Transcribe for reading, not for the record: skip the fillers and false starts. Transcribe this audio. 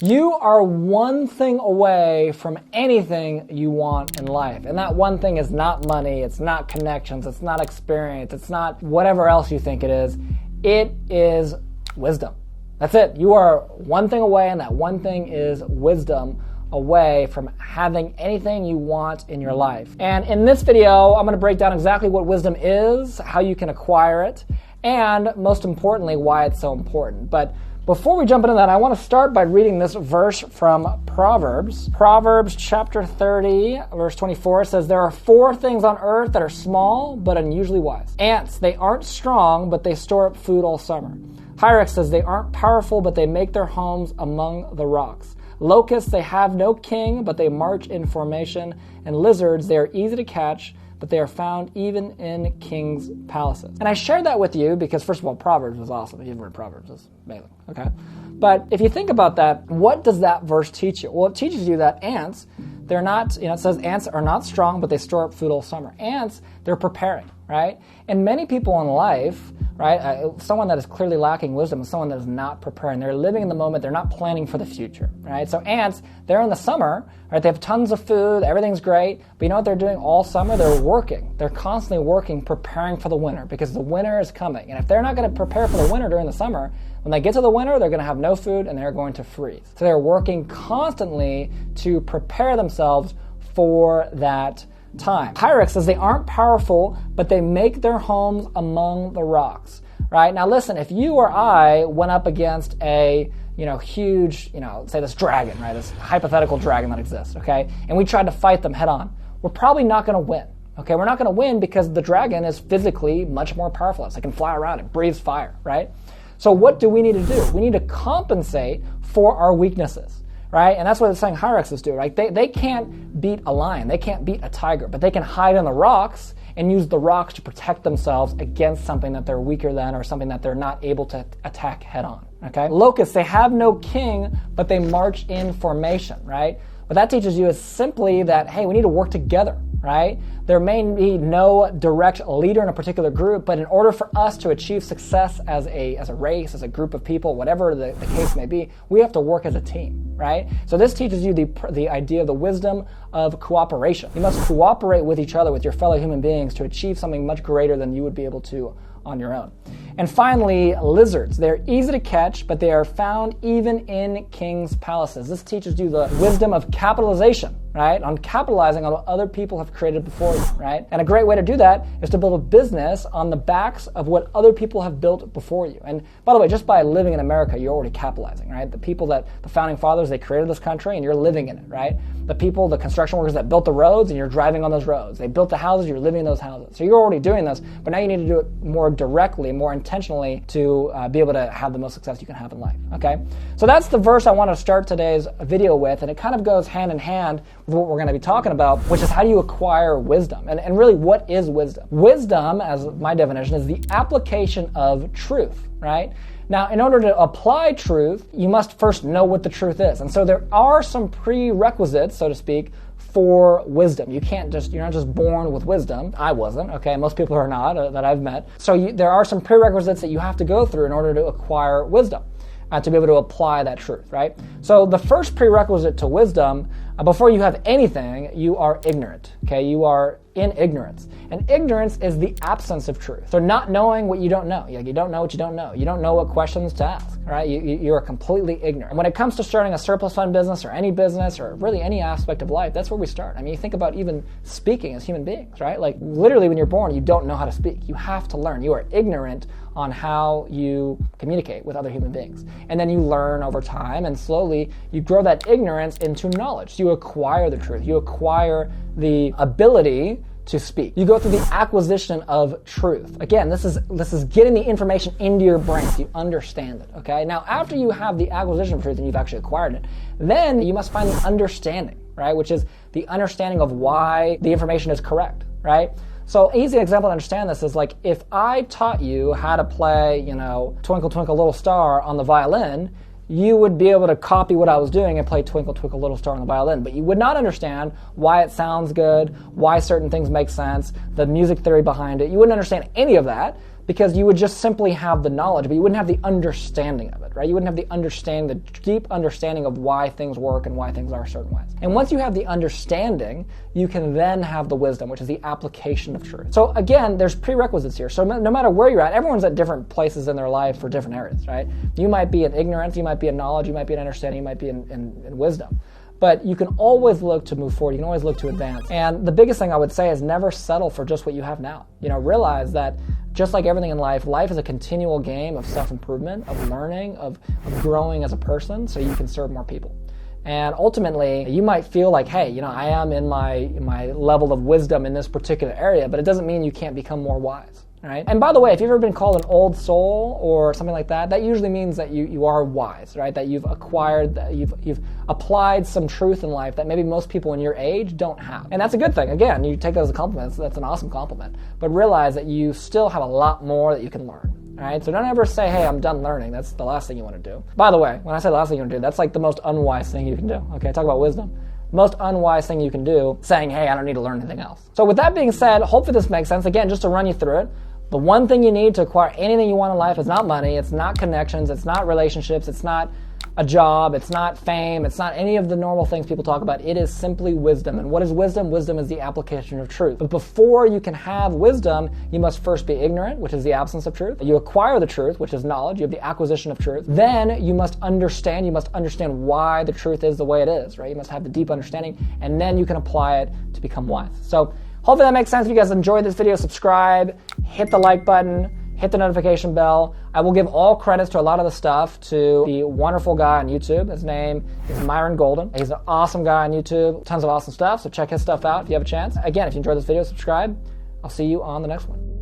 You are one thing away from anything you want in life. And that one thing is not money, it's not connections, it's not experience, it's not whatever else you think it is. It is wisdom. That's it. You are one thing away, and that one thing is wisdom away from having anything you want in your life. And in this video, I'm going to break down exactly what wisdom is, how you can acquire it, and most importantly, why it's so important. But before we jump into that, I want to start by reading this verse from Proverbs. Proverbs chapter 30, verse 24 says, "There are 4 things on earth that are small but unusually wise. Ants, they aren't strong, but they store up food all summer. HYRAXES, they aren't powerful, but they make their homes among the rocks. Locusts, they have no king, but they march in formation. And lizards, they are easy to catch, but they are found even in kings' palaces." And I shared that with you because, first of all, Proverbs was awesome. If you've read Proverbs, it's amazing, okay? But if you think about that, what does that verse teach you? Well, it teaches you that ants, they're not, it says ants are not strong, but they store up food all summer. Ants, they're preparing, right? And many people in life, right, someone that is clearly lacking wisdom is someone that is not preparing. They're living in the moment. They're not planning for the future, right? So ants, they're in the summer, right? They have tons of food. Everything's great. But you know what they're doing all summer? They're working. They're constantly working, preparing for the winter because the winter is coming. And if they're not going to prepare for the winter during the summer, when they get to the winter, they're going to have no food and they're going to freeze. So they're working constantly to prepare themselves for that time. HYRAXES says they aren't powerful, but they make their homes among the rocks, right? Now listen, if you or I went up against a huge, say this dragon, right? This hypothetical dragon that exists, okay? And we tried to fight them head on, we're probably not going to win, okay? We're not going to win because the dragon is physically much more powerful. It can fly around, it breathes fire, right? So what do we need to do? We need to compensate for our weaknesses, right? And that's what it's saying HYRAXES do, right? They can't beat a lion, they can't beat a tiger, but they can hide in the rocks and use the rocks to protect themselves against something that they're weaker than or something that they're not able to attack head on, okay? Locusts, they have no king, but they march in formation, right? What that teaches you is simply that, hey, we need to work together, right? There may be no direct leader in a particular group, but in order for us to achieve success as a race, as a group of people, whatever the case may be, we have to work as a team, right? So this teaches you the idea of the wisdom of cooperation. You must cooperate with each other, with your fellow human beings, to achieve something much greater than you would be able to on your own. And finally, lizards. They're easy to catch, but they are found even in kings' palaces. This teaches you the wisdom of capitalization, right? On capitalizing on what other people have created before you, right? And a great way to do that is to build a business on the backs of what other people have built before you. And by the way, just by living in America, you're already capitalizing, right? The people the founding fathers, they created this country and you're living in it, right? The people, the construction workers that built the roads and you're driving on those roads. They built the houses, you're living in those houses. So you're already doing this, but now you need to do it more directly, more intentionally to be able to have the most success you can have in life, okay? So that's the verse I want to start today's video with, and it kind of goes hand in hand with what we're going to be talking about, which is how do you acquire wisdom? And really, what is wisdom? Wisdom, as my definition, is the application of truth, right? Now, in order to apply truth, you must first know what the truth is. And so there are some prerequisites, so to speak, for wisdom. You're not just born with wisdom. I wasn't, okay? Most people are not that I've met. So there are some prerequisites that you have to go through in order to acquire wisdom, to be able to apply that truth, right? So the first prerequisite to wisdom, before you have anything, you are ignorant, okay? You are in ignorance. And ignorance is the absence of truth. So not knowing what you don't know. You don't know what you don't know. You don't know what questions to ask, right? You are completely ignorant. And when it comes to starting a surplus fund business or any business or really any aspect of life, that's where we start. I mean, you think about even speaking as human beings, right? Like literally when you're born, you don't know how to speak. You have to learn. You are ignorant on how you communicate with other human beings. And then you learn over time and slowly you grow that ignorance into knowledge. So you acquire the truth. You acquire the ability to speak. You go through the acquisition of truth. Again, this is getting the information into your brain so you understand it, okay? Now, after you have the acquisition of truth and you've actually acquired it, then you must find the understanding, right? Which is the understanding of why the information is correct, right? So an easy example to understand this is like if I taught you how to play, Twinkle Twinkle Little Star on the violin, you would be able to copy what I was doing and play Twinkle Twinkle Little Star on the violin, but you would not understand why it sounds good, why certain things make sense, the music theory behind it. You wouldn't understand any of that because you would just simply have the knowledge, but you wouldn't have the understanding of it, right? You wouldn't have the understanding, the deep understanding of why things work and why things are certain ways. And once you have the understanding, you can then have the wisdom, which is the application of truth. So again, there's prerequisites here. So no matter where you're at, everyone's at different places in their life for different areas, right? You might be in ignorance, you might be in knowledge, you might be in understanding, you might be in wisdom. But you can always look to move forward. You can always look to advance. And the biggest thing I would say is never settle for just what you have now. Realize that just like everything in life, life is a continual game of self-improvement, of learning, of growing as a person so you can serve more people. And ultimately, you might feel like, hey, I am in my level of wisdom in this particular area, but it doesn't mean you can't become more wise. Right? And by the way, if you've ever been called an old soul or something like that, that usually means that you are wise, right? That you've acquired, that you've applied some truth in life that maybe most people in your age don't have. And that's a good thing. Again, you take that as a compliment. So that's an awesome compliment. But realize that you still have a lot more that you can learn. All right? So don't ever say, hey, I'm done learning. That's the last thing you want to do. By the way, when I say the last thing you want to do, that's like the most unwise thing you can do. Okay, talk about wisdom. Most unwise thing you can do, saying, hey, I don't need to learn anything else. So with that being said, hopefully this makes sense. Again, just to run you through it, the one thing you need to acquire anything you want in life is not money, it's not connections, it's not relationships, it's not a job, it's not fame, it's not any of the normal things people talk about. It is simply wisdom. And what is wisdom? Wisdom is the application of truth. But before you can have wisdom, you must first be ignorant, which is the absence of truth. You acquire the truth, which is knowledge. You have the acquisition of truth. Then you must understand why the truth is the way it is, right? You must have the deep understanding, and then you can apply it to become wise. So hopefully that makes sense. If you guys enjoyed this video, subscribe, hit the like button, hit the notification bell. I will give all credits to a lot of the stuff to the wonderful guy on YouTube. His name is Myron Golden. He's an awesome guy on YouTube. Tons of awesome stuff, so check his stuff out if you have a chance. Again, if you enjoyed this video, subscribe. I'll see you on the next one.